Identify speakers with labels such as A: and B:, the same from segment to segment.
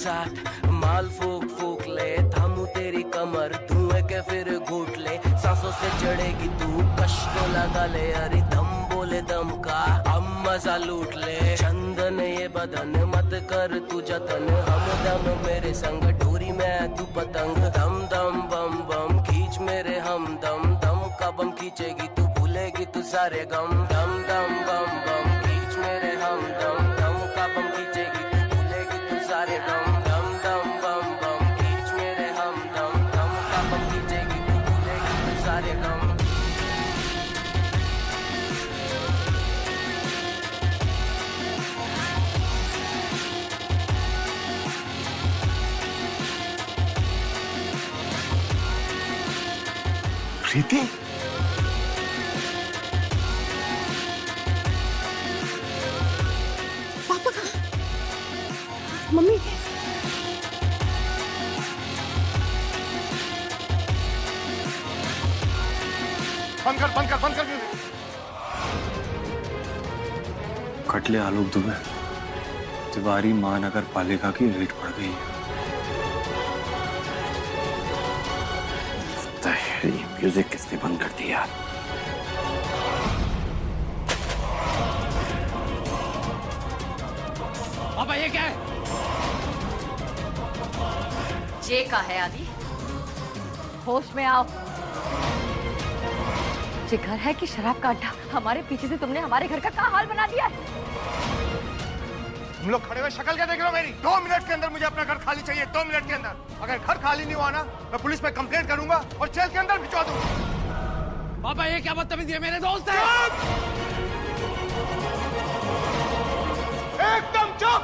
A: साथ माल फूक फूक ले, थामू तेरी कमर धुएं के फिर घूट ले, सांसों से चढ़ेगी तू कश को लगा ले, अरे दम बोले दम का हम मजा लूट ले, चंदन ये बदन मत कर तू जतन, हम दम मेरे संग डोरी में तू पतंग, दम दम बम बम खींच मेरे हम दम, दम का बम खींचेगी तू भूलेगी तू सारे गम, दम दम बम बम खींच मेरे हम दम, दम का बम खींचेगी तू भूलेगी तू सारे गम, दम दम बम बम खींच मेरे हम दम, दम का बम खींचेगी तू भूलेगी तू सारे गम।
B: प्रीति,
C: पापा कहाँ? मम्मी
B: बंद कर
D: कटले आलोक दुबे, तिवारी महानगर पालिका की रेड पड़ गई है।
B: म्यूजिक किसने बंद कर दिया?
E: पापा ये क्या है?
F: जे का है आदि? होश में आओ। ये घर है कि शराब का अड्डा? हमारे पीछे से तुमने हमारे घर का क्या हाल बना दिया है?
B: तुम लोग खड़े हुए शक्ल क्या देख रहे हो मेरी? 2 मिनट के अंदर मुझे अपना घर खाली चाहिए, 2 मिनट के अंदर। अगर घर खाली नहीं हुआ ना, मैं पुलिस पे कंप्लेंट करूंगा और जेल के अंदर भिजवा दूंगा।
E: पापा ये क्या बदतमीजी है? मेरे दोस्त है।
B: एकदम चुप!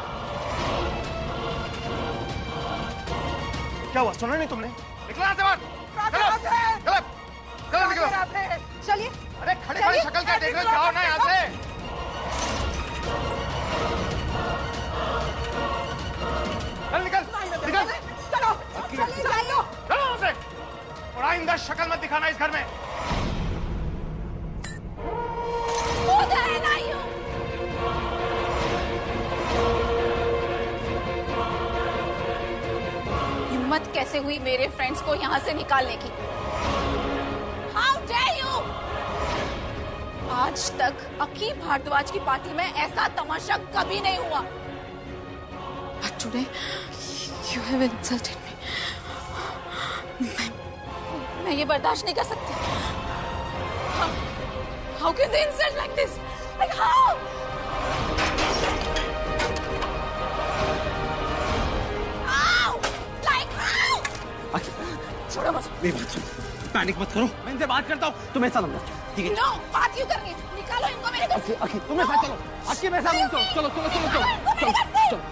B: क्या हुआ? सुना नहीं तुमने? निकला यहाँ से बाहर! चलो निकलो!
C: चलिए।
B: अरे खड़े शक्ल क्या देख रहे हो? जाओ ना यहाँ से! निकल!
C: चलो
B: यहाँ से! और आइंदा शक्ल मत दिखाना इस घर में।
C: हिम्मत कैसे हुई मेरे फ्रेंड्स को यहाँ से निकालने की? How dare you! आज तक अकी भारद्वाज की पार्टी में ऐसा तमाशा कभी नहीं हुआ। But today you have insulted me. मैं ये बर्दाश्त नहीं कर सकती। How can they insult like this? Like how? How? Like how? छोड़ो मत।
E: मेरी बात सुनो, पैनिक मत करो, मैं इनसे बात करता हूँ, तुम्हें साथ अंदर ठीक है?
C: No, बात क्यों करनी? निकालो इनको मेरे घर से।
E: अखी तुम्हें साथ चलो, अखी मेरे साथ चलो, चलो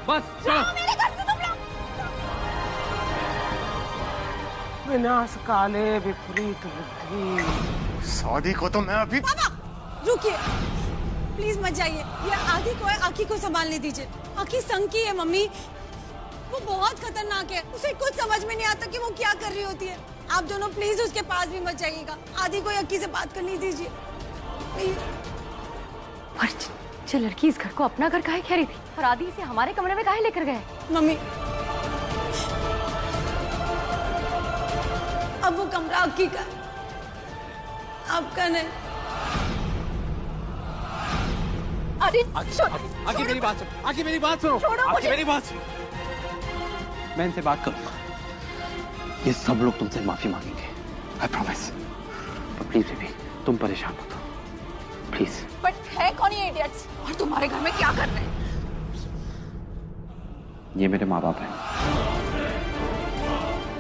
E: बस चलो।
C: मेरे घर से तुम लोग।
G: विनाश काले विपरीत बुद्धि।
B: सौदी को तो मैं अभी।
H: पापा रुकिए, प्लीज मत जाइए। ये आदि को है, आखी को संभालने दीजिए। आखी संग की है मम्मी, वो बहुत खतरनाक है। उसे कुछ समझ में नहीं आता कि वो क्या कर रही होती है। आप दोनों प्लीज उसके पास भी मत जाइएगा। आदि को अक्की से बात करने दीजिए प्लीज।
F: पर जो लड़की इस घर को अपना घर काहे कह रही थी और आदि इसे हमारे कमरे में काहे लेकर गए?
H: मम्मी अब वो कमरा अक्की का, आपका नहीं।
C: अरे
E: आगे मेरी बात सुनो, आगे मेरी बात सुनो, आगे मेरी बात सुनो। मैं इनसे बात करूंगा, ये सब लोग तुमसे माफी मांगेंगे, आई प्रॉमिस। तो प्लीज बेबी तुम परेशान मत हो, प्लीज।
C: बट है कौन ये इडियट्स और तुम्हारे घर में क्या कर रहे हैं?
E: ये मेरे माँ बाप हैं,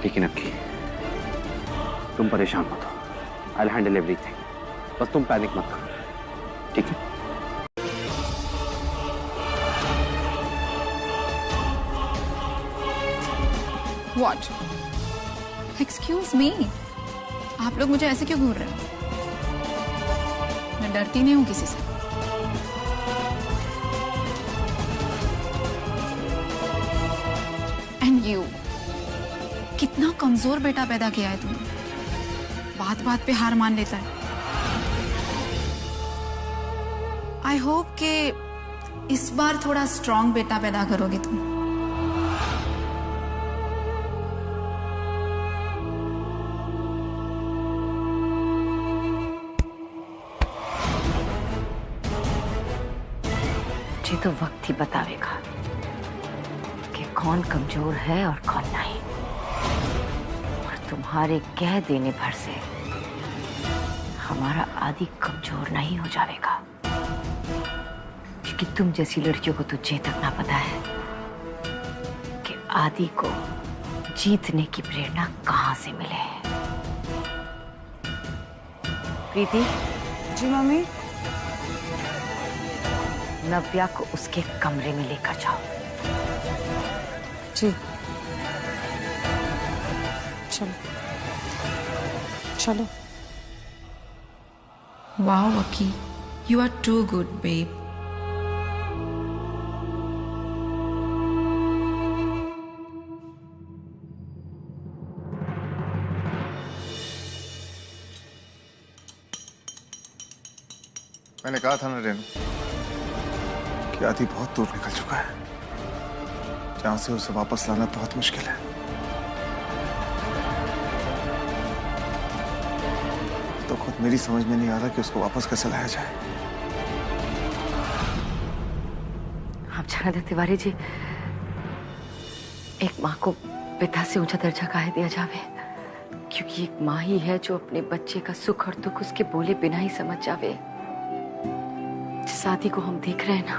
E: लेकिन अक्की तुम परेशान मत हो, आई हैंडल एवरीथिंग। बस तुम पैनिक मत करो, ठीक है?
H: What? Excuse me, आप लोग मुझे ऐसे क्यों घूर रहे हो? मैं डरती नहीं हूँ किसी से। And you, कितना कमजोर बेटा पैदा किया है तुमने, बात बात पे हार मान लेता है। आई होप कि इस बार थोड़ा स्ट्रांग बेटा पैदा करोगे तुम।
F: तो वक्त ही बतावेगा कि कौन कमजोर है और कौन नहीं। और तुम्हारे कह देने भर से हमारा आदि कमजोर नहीं हो जाएगा, क्योंकि तुम जैसी लड़कियों को तो ये तक ना पता है कि आदि को जीतने की प्रेरणा कहां से मिले। प्रीति।
H: जी मम्मी।
F: नव्या को उसके कमरे में लेकर जाओ।
H: जी चलो चलो।
C: Wow, Aki, you are too good, babe.
B: मैंने कहा था ना रेनू कि आदि बहुत दूर निकल चुका है, जहां से उसे वापस लाना बहुत मुश्किल है। तो खुद मेरी समझ में नहीं आ रहा कि उसको वापस कैसे लाया जाए।
F: आप जाना दे तिवारी जी, एक माँ को पिता से ऊंचा दर्जा काहे दिया जावे, क्योंकि एक माँ ही है जो अपने बच्चे का सुख और दुख उसके बोले बिना ही समझ जावे। जिस आदि को हम देख रहे हैं ना,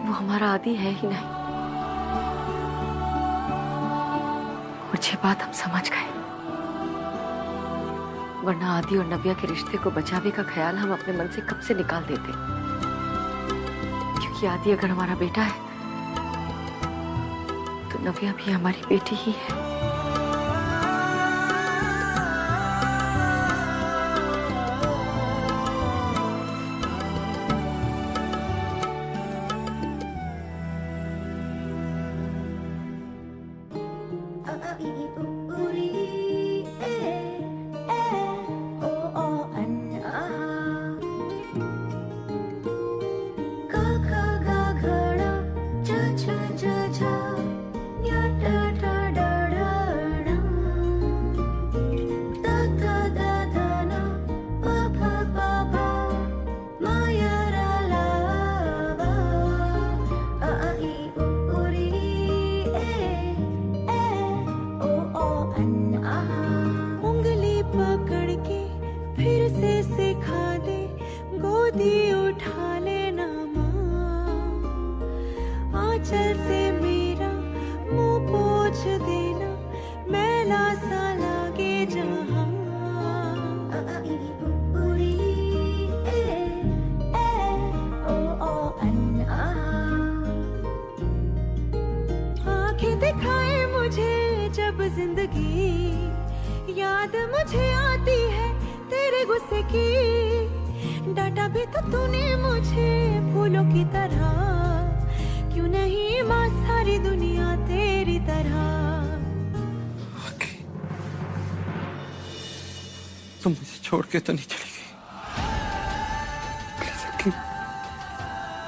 F: वो हमारा आदि है ही नहीं। और ये बात हम समझ गए, वरना आदि और नव्या के रिश्ते को बचावे का ख्याल हम अपने मन से कब से निकाल देते। क्योंकि आदि अगर हमारा बेटा है तो नव्या भी हमारी बेटी ही है।
I: जिंदगी याद मुझे आती है तेरे गुस्से की, डांटा भी तो तूने मुझे फूलों की तरह, क्यों नहीं माँ सारी दुनिया तेरी तरह।
E: तुम मुझे छोड़ के तो नहीं चली गई? प्लीज अक्की,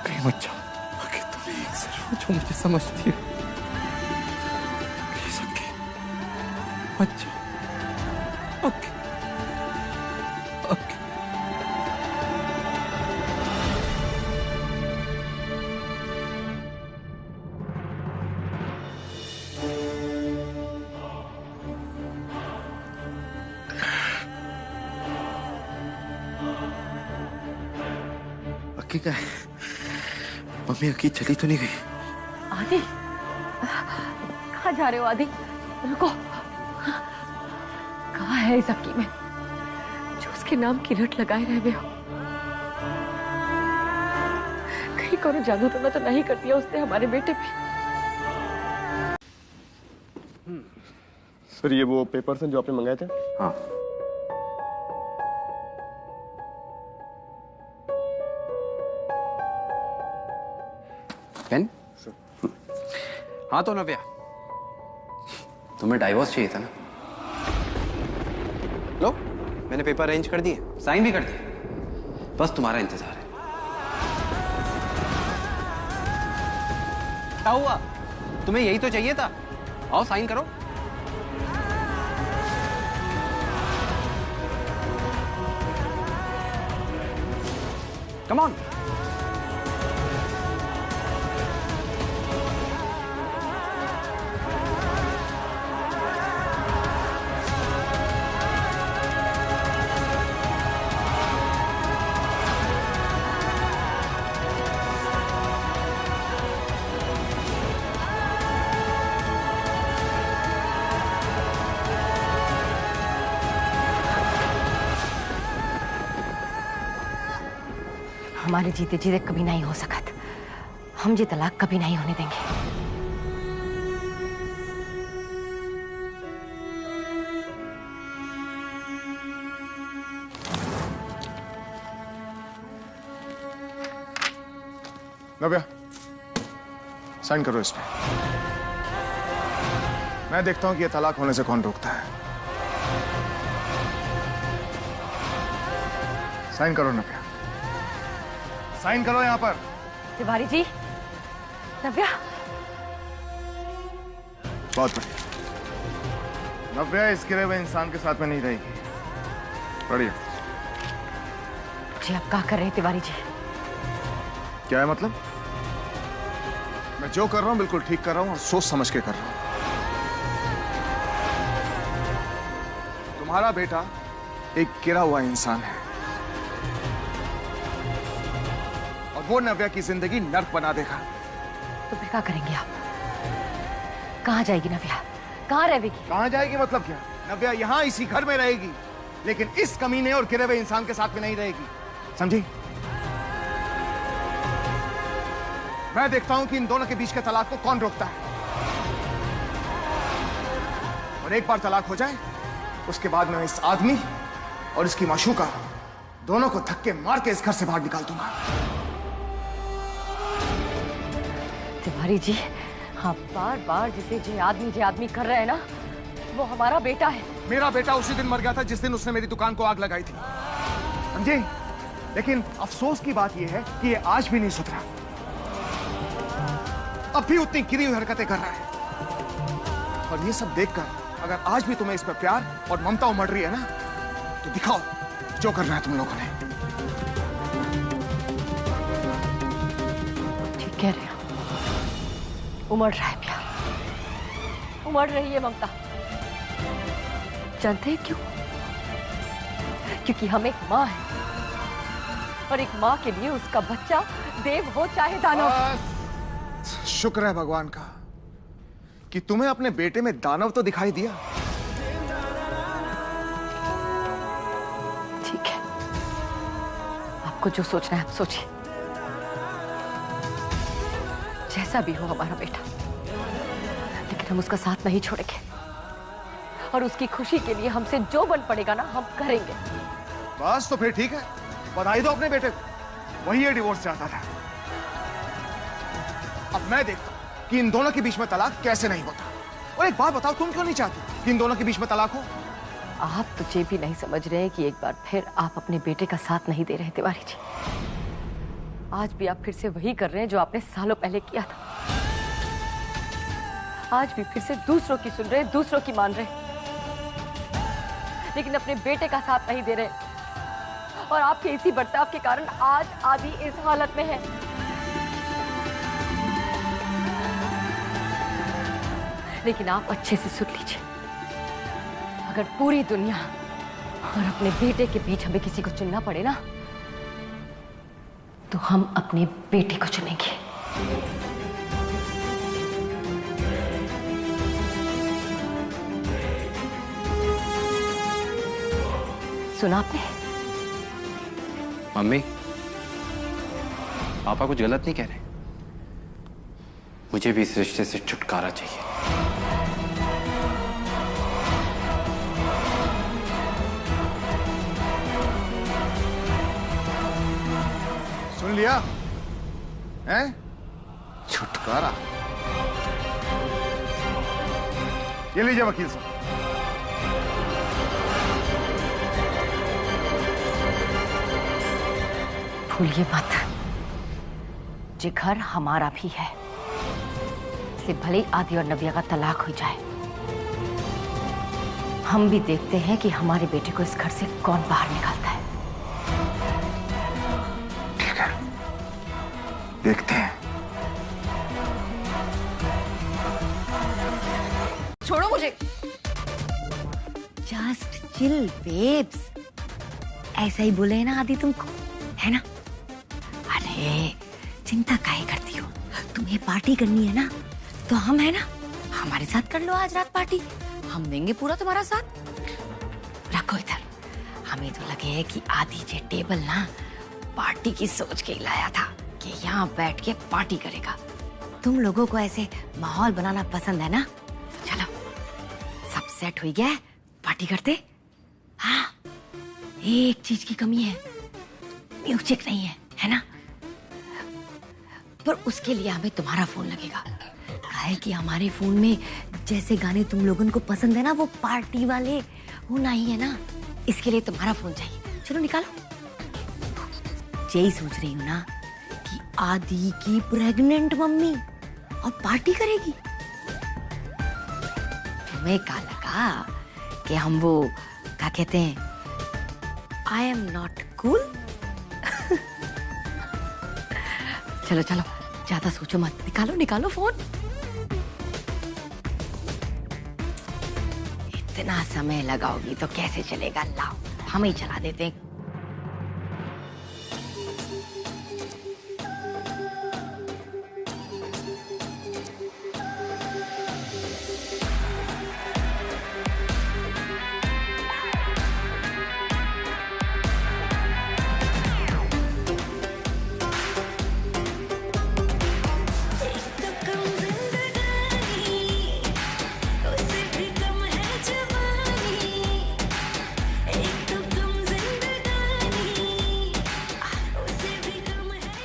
E: कहीं मत जाओ। अक्की तुम एक सिर्फ हो जो मुझे समझती हो। प्लीज अक्की मत जाओ। अक्की, अक्की। अक्की का है? मम्मी अक्की चली तो नहीं गई?
F: आदि, कहाँ जा रहे हो आदि? रुको, कहाँ है इस अक्की में जो उसके नाम की रट लगाए रह गए हो? कहीं करो जादू तो नहीं कर दिया उसने हमारे बेटे पे?
J: सर ये वो पेपर्स हैं जो आपने मंगाए थे?
D: हाँ।
E: पेन? हाँ तो नव्या, तुम्हें डाइवोर्स चाहिए था ना? लो, मैंने पेपर अरेंज कर दिए, साइन भी कर दिए, बस तुम्हारा इंतजार है। क्या हुआ? तुम्हें यही तो चाहिए था? आओ साइन करो। Come on.
F: हमारे जीते जीते कभी नहीं हो सकत। हम ये तलाक कभी नहीं होने देंगे।
B: नव्या, साइन करो इस पे। मैं देखता हूं कि ये तलाक होने से कौन रोकता है। साइन करो नव्या, साइन करो यहां पर।
F: तिवारी जी, नव्या।
B: बहुत बढ़िया। नव्या इस गिरे हुए इंसान के साथ में नहीं रहेगी। बढ़िया।
F: जी आप क्या कर रहे हैं तिवारी जी?
B: क्या है मतलब? मैं जो कर रहा हूं बिल्कुल ठीक कर रहा हूं और सोच समझ के कर रहा हूं। तुम्हारा बेटा एक गिरा हुआ इंसान है और वो नव्या की जिंदगी नर्क बना देगा।
F: तो फिर क्या करेंगे आप? कहाँ जाएगी नव्या? कहाँ रहेगी?
B: कहाँ जाएगी मतलब क्या? नव्या यहाँ इसी घर में रहेगी, लेकिन इस कमीने और गिरे हुए इंसान के साथ में नहीं रहेगी, समझी? मैं देखता हूं कि इन दोनों के बीच के तलाक को कौन रोकता है। और एक बार तलाक हो जाए उसके बाद मैं इस आदमी और इसकी माशूका दोनों को धक्के मार के इस घर से बाहर निकाल दूंगा।
F: तिवारी जी, आप बार बार जिसे जे आदमी कर रहे हैं ना, वो हमारा बेटा है।
B: मेरा बेटा उसी दिन मर गया था जिस दिन उसने मेरी दुकान को आग लगाई थी, समझे? लेकिन अफसोस की बात यह है कि ये आज भी नहीं सुधरा, अब भी उतनी गिरी हुई हरकतें कर रहा है। और ये सब देखकर अगर आज भी तुम्हें इस पर प्यार और ममता उमड़ रही है ना, तो दिखाओ जो करना है तुम लोगों ने।
F: ठीक कह रहे हो, उमड़ रहा है प्यार, उमड़ रही है ममता। जानते हैं क्यों? क्योंकि हम एक माँ है और एक माँ के लिए उसका बच्चा देव हो चाहे दानव।
B: शुक्र है भगवान का कि तुम्हें अपने बेटे में दानव तो दिखाई दिया।
F: ठीक है, आपको जो सोचना है आप सोचिए। जैसा भी हो हमारा बेटा, लेकिन हम उसका साथ नहीं छोड़ेंगे और उसकी खुशी के लिए हमसे जो बन पड़ेगा ना हम करेंगे।
B: बस तो फिर ठीक है, बधाई दो अपने बेटे को, वही ये डिवोर्स चाहता था। अब मैं देखता हूं कि इन दोनों के बीच में तलाक कैसे नहीं होता। और एक बात बताओ, तुम क्यों नहीं चाहती कि इन दोनों के बीच में तलाक हो?
F: आप तो ये भी नहीं समझ रहे कि एक बार फिर आप अपने बेटे का साथ नहीं दे रहे तिवारी जी। आज भी आप फिर से वही कर रहे हैं जो आपने सालों पहले किया था। आज भी फिर से दूसरों की सुन रहे, दूसरों की मान रहे, लेकिन अपने बेटे का साथ नहीं दे रहे। और आपके इसी बर्ताव के कारण आज आदि इस हालत में है। लेकिन आप अच्छे से सुन लीजिए, अगर पूरी दुनिया और अपने बेटे के बीच हमें किसी को चुनना पड़े ना, तो हम अपने बेटे को चुनेंगे। सुना आपने?
E: मम्मी, पापा कुछ गलत नहीं कह रहे। मुझे भी इस रिश्ते से छुटकारा चाहिए।
B: सुन लिया हैं? छुटकारा? ये लीजिए वकील साहब।
F: भूलिए मत, ये घर हमारा भी है। इसलिए भले ही आदि और नव्या का तलाक हो जाए, हम भी देखते हैं कि हमारे बेटे को इस घर से कौन बाहर निकालता है।
B: ठीक है, देखते हैं।
C: छोड़ो मुझे।
F: जस्ट चिल बेब्स, ऐसा ही बोले ना आदि तुमको, है ना? अरे चिंता काहे करती हो? तुम्हें पार्टी करनी है ना, तो हम है ना, हमारे साथ कर लो आज रात पार्टी। हम देंगे पूरा तुम्हारा साथ। रखो इधर। हमें तो लगे है कि आधी जे टेबल ना पार्टी की सोच के लाया था कि यहाँ बैठ के पार्टी करेगा। तुम लोगों को ऐसे माहौल बनाना पसंद है ना? तो चलो, सब सेट हो गया है, पार्टी करते। हाँ, एक चीज की कमी है, म्यूजिक नहीं है ना? पर उसके लिए हमें तुम्हारा फोन लगेगा। काहे कि हमारे फोन में जैसे गाने तुम लोगों को पसंद है ना, वो पार्टी वाले वो नहीं है ना, इसके लिए तुम्हारा फोन चाहिए। चलो निकालो। यही सोच रही हूँ ना कि आदि की प्रेग्नेंट मम्मी और पार्टी करेगी। तुम्हें क्या लगा कि हम वो क्या कहते हैं, आई एम नॉट कूल? चलो चलो, ज्यादा सोचो मत, निकालो निकालो फोन। इतना समय लगाओगी तो कैसे चलेगा? लाओ, हम ही चला देते हैं।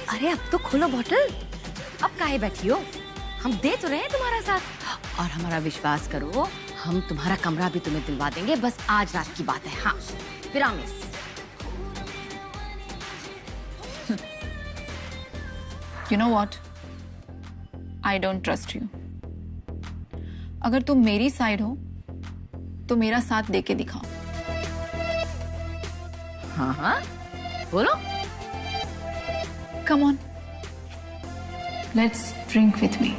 F: अरे अब तो खोलो बॉटल, अब काहे बैठी हो? हम दे तो रहे हैं तुम्हारा साथ, और हमारा विश्वास करो, हम तुम्हारा कमरा भी तुम्हें दिलवा देंगे, बस आज रात की बात है। हाँ, promise.
C: You know what? I don't trust you. अगर तुम मेरी साइड हो तो मेरा साथ देके दिखाओ।
F: हाँ हाँ, बोलो।
C: Come on. Let's drink with me.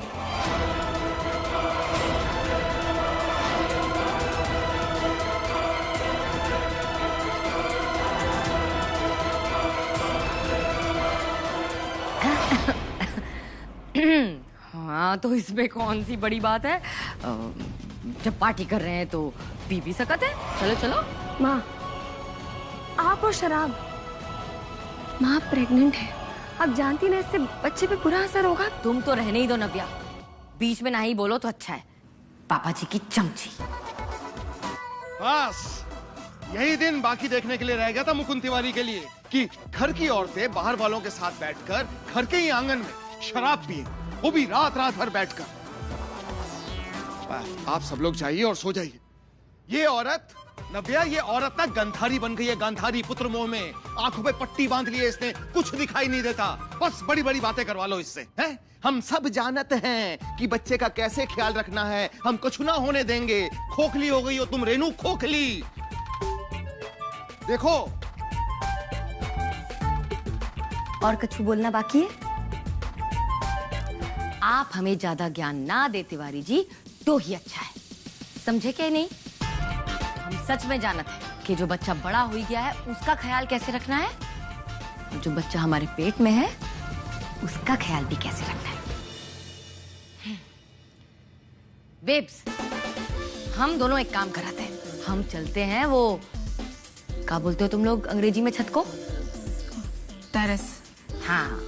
F: हाँ, तो इसमें कौन सी बड़ी बात है? जब पार्टी कर रहे हैं तो पी भी सकते हैं। चलो चलो।
K: माँ, आप और शराब। माँ प्रेग्नेंट है, आप जानती ना, इससे बच्चे पे बुरा असर होगा।
F: तुम तो रहने ही दो नव्या, बीच में ना ही बोलो तो अच्छा है। पापा जी की चमची।
B: बस यही दिन बाकी देखने के लिए रह गया था मुकुंद तिवारी के लिए, कि घर की औरतें बाहर वालों के साथ बैठकर घर के ही आंगन में शराब पिए, वो भी रात रात भर बैठकर। आप सब लोग जाइए और सो जाइए। ये औरत नव्या, ये औरत ना गंधारी बन गई है, गांधारी। पुत्र मोह में आंखों पे पट्टी बांध ली है इसने, कुछ दिखाई नहीं देता। बस बड़ी बड़ी बातें करवा लो इससे, हैं? हम सब जानते हैं कि बच्चे का कैसे ख्याल रखना है, हम कुछ ना होने देंगे। खोखली हो गई हो तुम रेनू, खोखली। देखो,
F: और कुछ बोलना बाकी है? आप हमें ज्यादा ज्ञान ना दे तिवारी जी तो ही अच्छा है, समझे क्या? नहीं, हम सच में जानते हैं कि जो बच्चा बड़ा हो गया है उसका ख्याल कैसे रखना है, और जो बच्चा हमारे पेट में है उसका ख्याल भी कैसे रखना है। बेब्स, हम दोनों एक काम कराते हैं, हम चलते हैं वो, क्या बोलते हो तुम लोग अंग्रेजी में छत को?
C: टेरेस।
F: हाँ,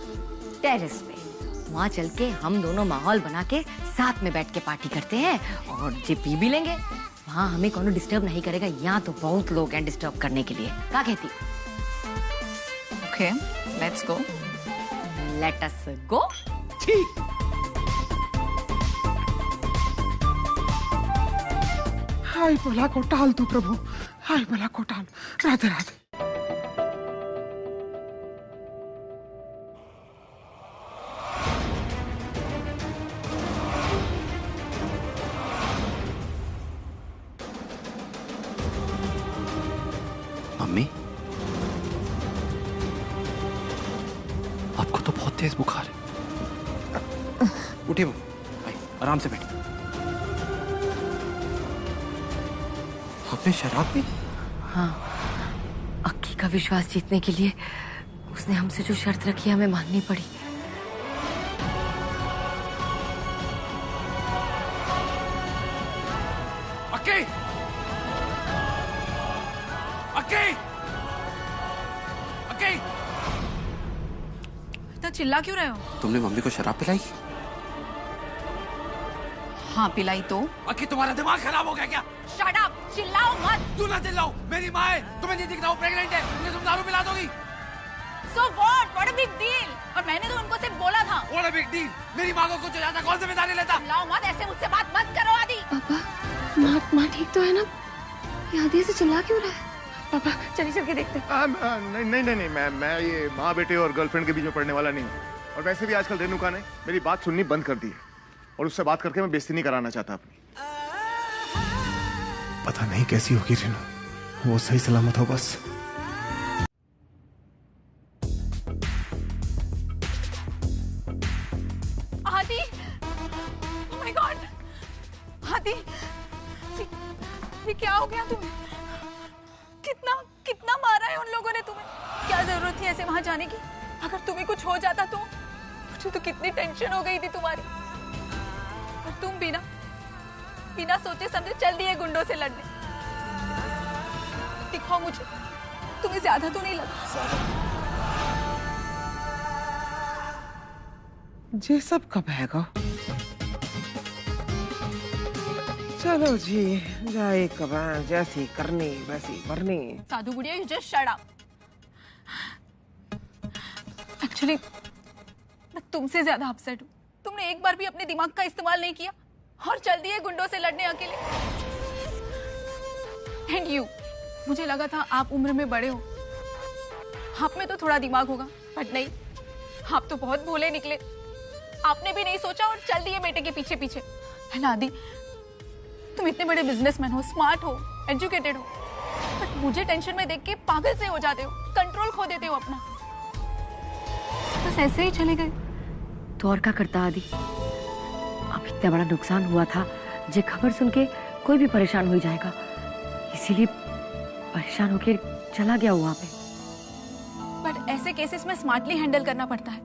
F: टेरेस पे। वहाँ चल के हम दोनों माहौल बना के साथ में बैठ के पार्टी करते हैं और जे पी भी लेंगे। वहाँ हमें कोनो डिस्टर्ब नहीं करेगा, यहाँ तो बहुत लोग हैं डिस्टर्ब करने के लिए। क्या कहती?
C: Okay, let's go.
F: Let us go.
B: ठीक।
G: हाय भला को टाल तू प्रभु, हाय भला को टाल। राधे राधे।
E: मम्मी, आपको तो बहुत तेज बुखार है। उठिए भाई, आराम से बैठिए। आपने शराब पी?
F: हाँ, अक्की का विश्वास जीतने के लिए उसने हमसे जो शर्त रखी हमें माननी पड़ी।
E: अक्की! अक्की! अक्की!
C: चिल्ला क्यों रहे हो?
E: तुमने मम्मी को शराब पिलाई?
C: हाँ पिलाई तो।
E: अक्की तुम्हारा दिमाग खराब हो गया क्या?
C: शट अप, चिल्लाओ मत।
E: तू ना चिल्लाओ, मेरी माँ है, तुम्हें नहीं दिख रहा हूँ प्रेग्नेंट है, मुझे तुम दारू पिला दोगी?
C: So what? What a big deal? और मैंने तो उनको सिर्फ बोला था।
E: What a big deal? मेरी माँ को कुछ हो जाता कौन जिम्मेदारी लेता?
C: चिल्लाओ मत, ऐसे मुझसे बात मत करो आदि।
K: पापा माँ ठीक तो है ना? ये आदि से चिल्ला क्यों रहा है? पापा चलिए चल के देखते हैं।
B: नहीं मैं ये माँ बेटे और गर्लफ्रेंड के बीच में पड़ने वाला नहीं हूँ। और वैसे भी आजकल रेणुका ने मेरी बात सुननी बंद कर दी है और उससे बात करके मैं बेइज्जती नहीं कराना चाहता अपनी।
J: पता नहीं कैसी होगी रेणु, वो सही सलामत हो बस।
C: आदि, oh my God, आदि, ये क्या हो गया तुम्हें? कितना मारा है उन लोगों ने तुम्हें? क्या जरूरत थी ऐसे वहां जाने की? अगर तुम्हें कुछ हो जाता तो? मुझे तो कितनी टेंशन हो गई थी तुम्हारी। और तुम बिना सोचे समझे चल दिए गुंडों से लड़ने। दिखाओ मुझे, तुम्हें ज्यादा तो नहीं लगा?
G: ये सब कब हैगा? चलो जी, जाए कबा जैसी करनी वैसी भरनी।
C: साधु बुढ़िया, you just shut up. Actually, मैं तुमसे ज्यादा अपसेट हूँ। तुमने एक बार भी अपने दिमाग का इस्तेमाल नहीं किया और चल दिए गुंडों से लड़ने अकेले। And you, मुझे लगा था आप उम्र में बड़े हो, आप में तो थोड़ा दिमाग होगा, बट नहीं, आप तो बहुत भोले निकले। आपने भी नहीं सोचा और चल दिए बेटे के पीछे पीछे। है ना आदि, तुम इतने बड़े बिजनेसमैन हो, स्मार्ट हो, एजुकेटेड हो, बट मुझे टेंशन में देख के पागल से हो जाते हो, कंट्रोल खो देते हो अपना। बस ऐसे ही चले गए
F: तो और क्या करता आदि? अब इतना बड़ा नुकसान हुआ था, जे खबर सुन के कोई भी परेशान हो जाएगा, इसीलिए परेशान होके चला गया वहां पे।
C: बट ऐसे केसेस में स्मार्टली हैंडल करना पड़ता है।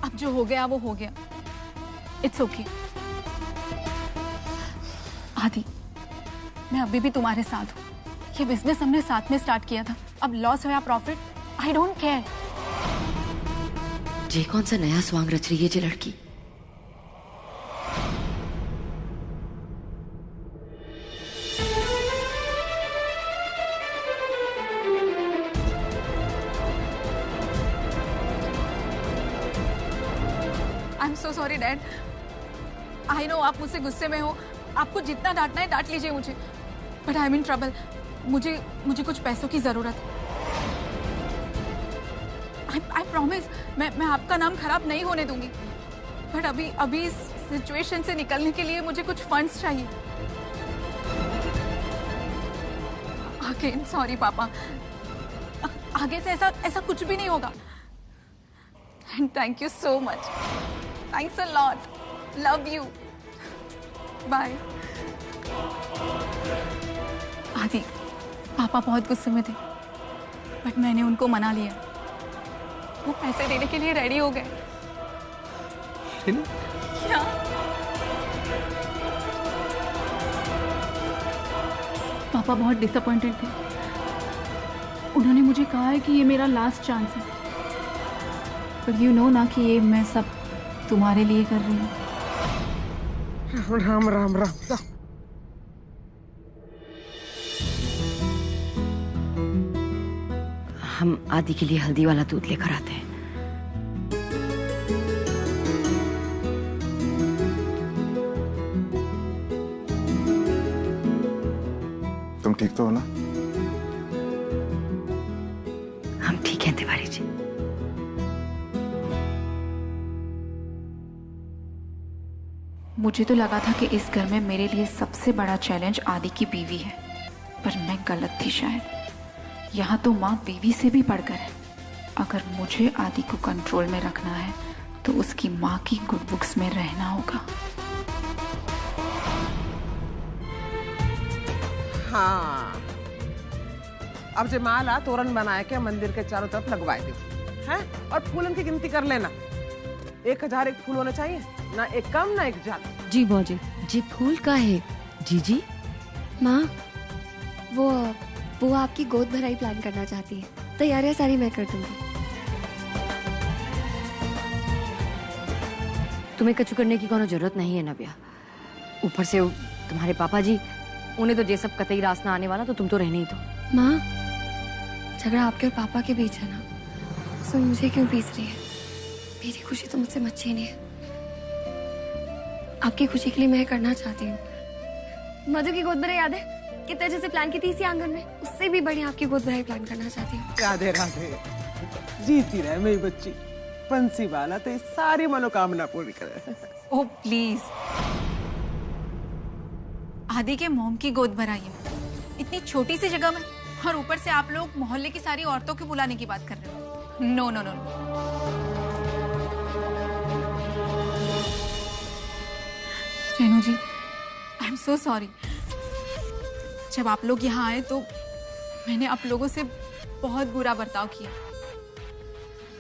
C: अब जो हो गया वो हो गया, इट्स ओके। आदि, मैं अभी भी तुम्हारे साथ हूँ। ये बिजनेस हमने साथ में स्टार्ट किया था, अब लॉस हो या प्रॉफिट, आई डोंट केयर।
F: जे कौन सा नया स्वांग रच रही है ये लड़की?
C: आई am so sorry dad. I know आप मुझसे गुस्से में हो, आपको जितना डांटना है डांट लीजिए मुझे, but I am in trouble. मुझे कुछ पैसों की जरूरत है। आई प्रॉमिस, मैं आपका नाम खराब नहीं होने दूंगी, बट अभी इस सिचुएशन से निकलने के लिए मुझे कुछ फंड्स चाहिए। अगेन सॉरी पापा, आगे से ऐसा कुछ भी नहीं होगा। And thank you so much, thanks a lot, love you, bye. आदि, पापा बहुत गुस्से में थे, बट मैंने उनको मना लिया। वो पैसे देने के लिए रेडी हो गए। क्या? पापा बहुत डिसअपॉइंटेड थे। उन्होंने मुझे कहा है कि ये मेरा लास्ट चांस है, पर यू नो ना कि ये मैं सब तुम्हारे लिए कर रही हूँ।
G: राम राम राम।
F: हम आदि के लिए हल्दी वाला दूध लेकर आते हैं।
J: तुम ठीक तो हो ना?
F: हम ठीक हैं तिवारी जी।
C: मुझे तो लगा था कि इस घर में मेरे लिए सबसे बड़ा चैलेंज आदि की बीवी है, पर मैं गलत थी शायद। यहाँ तो माँ बीवी से भी बढ़कर है। अगर मुझे आदि को कंट्रोल में रखना है तो उसकी माँ की गुड बुक्स में रहना होगा।
G: हाँ, अब जो माला तोरण बनाए के मंदिर के चारों तरफ लगवाए दो, हैं? और फूलन की गिनती कर लेना। 1000 एक फूल होने चाहिए, ना एक कम ना एक ज्यादा।
F: जी बौजी। जी फूल का है जीजी?
K: माँ, वो आपकी गोद भराई प्लान करना चाहती है। तैयारियां सारी मैं कर दूंगी।
F: तुम्हें कछु करने की कोनो जरूरत नहीं है नव्या। ऊपर से तुम्हारे पापा जी, उन्हें तो ये सब कतई रास ना आने वाला, तो तुम तो रहने ही दो।
K: माँ, झगड़ा आपके और पापा के बीच है ना, तो मुझे क्यों पीस रही है? मेरी खुशी तो मुझसे मत छीनिए। आपकी खुशी के लिए मैं करना चाहती हूँ। मधु की गोद भराई याद है कितने अच्छे से प्लान की थी इसी आंगन में? उससे भी बढ़िया आपकी गोद भराई प्लान करना चाहती हूँ।
G: राधे राधे, जीती रहे मेरी बच्ची। बंसी वाला तो सारी मनोकामना पूरी करे।
C: ओह प्लीज, आदि के मोम की गोद भराई है इतनी छोटी सी जगह में, और ऊपर से आप लोग मोहल्ले की सारी औरतों को बुलाने की बात कर रहे हो। No no no, Renu ji, I am so sorry. जब आप लोग यहाँ आए तो मैंने आप लोगों से बहुत बुरा बर्ताव किया,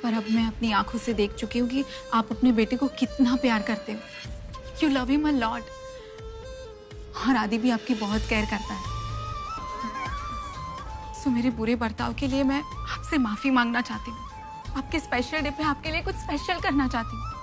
C: पर अब मैं अपनी आंखों से देख चुकी हूँ कि आप अपने बेटे को कितना प्यार करते हो। You love him a lot, और आदि भी आपकी बहुत केयर करता है। सो मेरे बुरे बर्ताव के लिए मैं आपसे माफी मांगना चाहती हूँ। आपके स्पेशल डे पे आपके लिए कुछ स्पेशल करना चाहती हूँ।